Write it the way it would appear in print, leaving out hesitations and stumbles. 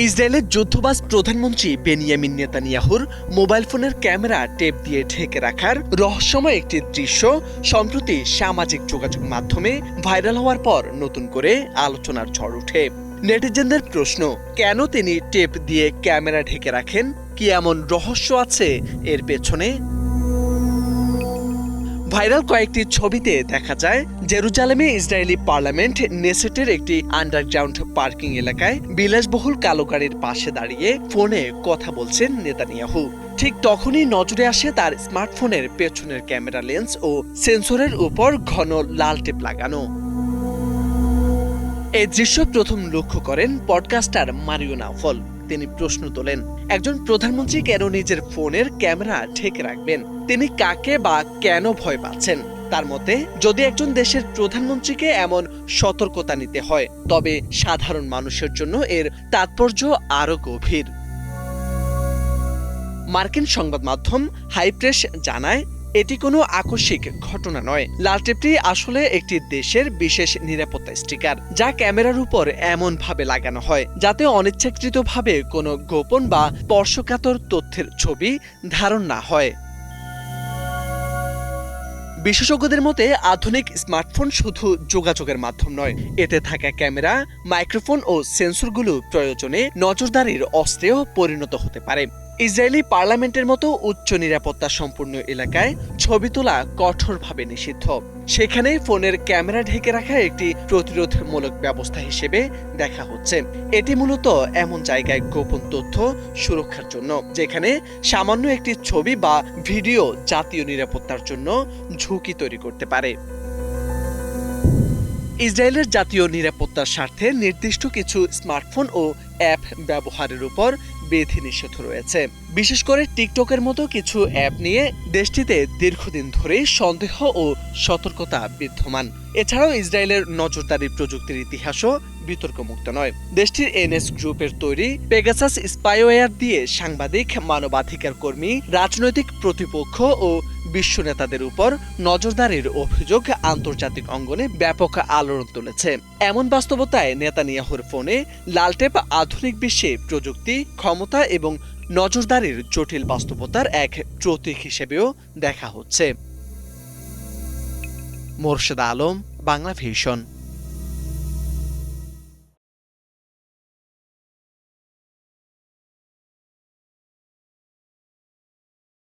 ইসরায়েলের যুদ্ধবাজ প্রধানমন্ত্রী বেনিয়ামিন নেতানিয়াহুর মোবাইল ফোনের ক্যামেরা টেপ দিয়ে ঢেকে রাখার রহস্যময় একটি দৃশ্য সম্প্রতি সামাজিক যোগাযোগ মাধ্যমে ভাইরাল হওয়ার পর নতুন করে আলোচনার ঝড় ওঠে। নেটিজেনদের প্রশ্ন, কেন তিনি টেপ দিয়ে ক্যামেরা ঢেকে রাখেন? কি এমন রহস্য আছে এর পেছনে? ভাইরাল কয়েকটি ছবিতে দেখা যায় জেরুজালেমে ইসরায়েলি পার্লামেন্ট নেসেটের একটি আন্ডারগ্রাউন্ড পার্কিং এলাকায় বিলাসবহুল কালো গাড়ির পাশে দাঁড়িয়ে ফোনে কথা বলছেন নেতানিয়াহু। ঠিক তখনই নজরে আসে তার স্মার্টফোনের পেছনের ক্যামেরা লেন্স ও সেন্সরের উপর ঘন লাল টেপ লাগানো। এই দৃশ্য প্রথম লক্ষ্য করেন পডকাস্টার মারিও নাওফল। তিনি প্রশ্ন তোলেন, একজন প্রধানমন্ত্রী কেন নিজের ফোনের ক্যামেরা ঢেকে রাখবেন? তিনি কাকে বা কেন ভয় পাচ্ছেন? তার মতে, যদি একজন দেশের প্রধানমন্ত্রীকে এমন সতর্কতা নিতে হয়, তবে সাধারণ মানুষের জন্য এর তাৎপর্য আরও গভীর। মার্কিন সংবাদ মাধ্যম হাইপ্রেস জানায়, এটি কোনো আকস্মিক ঘটনা নয়। লাল টেপটি আসলে একটি দেশের বিশেষ নিরাপত্তা স্টিকার, যা ক্যামেরার উপর এমনভাবে লাগানো হয় যাতে অনিচ্ছাকৃতভাবে কোনো গোপন বা স্পর্শকাতর তথ্যের ছবি ধারণ না হয়। বিশেষজ্ঞদের মতে, আধুনিক স্মার্টফোন শুধু যোগাযোগের মাধ্যম নয়, এতে থাকা ক্যামেরা, মাইক্রোফোন ও সেন্সরগুলো প্রয়োজনে নজরদারির অস্ত্রেও পরিণত হতে পারে। ইসরায়েলি পার্লামেন্টের মতো উচ্চ নিরাপত্তা সম্পন্ন এলাকায় ছবি তোলা কঠোরভাবে নিষিদ্ধ। সেখানে ফোনের ক্যামেরা ঢেকে রাখা একটি প্রতিরোধমূলক ব্যবস্থা হিসেবে দেখা হচ্ছে। এটি মূলত এমন জায়গায় গোপন তথ্য সুরক্ষার জন্য, যেখানে সামান্য একটি ছবি বা ভিডিও জাতীয় নিরাপত্তার জন্য ঝুঁকি তৈরি করতে পারে। ইসরায়েলের জাতীয় নিরাপত্তার স্বার্থে নির্দিষ্ট কিছু স্মার্টফোন ও অ্যাপ ব্যবহারের উপর বিধিনিষেধ রয়েছে। বিশেষ করে টিকটকের মতো কিছু অ্যাপ নিয়ে দেশটিতে দীর্ঘদিন ধরেই সন্দেহ ও সতর্কতা বিদ্যমান। এছাড়াও ইসরায়েলের নজরদারি প্রযুক্তির ইতিহাসও বিতর্কমুক্ত নয়। দেশটির এনএস গ্রুপের তৈরি পেগাসাস স্পাইওয়্যার দিয়ে সাংবাদিক, মানবাধিকার কর্মী, রাজনৈতিক প্রতিপক্ষ ও বিশ্ব নেতাদের উপর নজরদারির অভিযোগ আন্তর্জাতিক অঙ্গনে ব্যাপক আলোড়ন তুলেছে। এমন বাস্তবতায় নেতানিয়াহুর ফোনে লাল টেপ আধুনিক বিশ্বে প্রযুক্তি, ক্ষমতা এবং নজরদারির জটিল বাস্তবতার এক প্রতীক হিসেবেও দেখা হচ্ছে। মোরশেদ আলম, বাংলা ভিশন।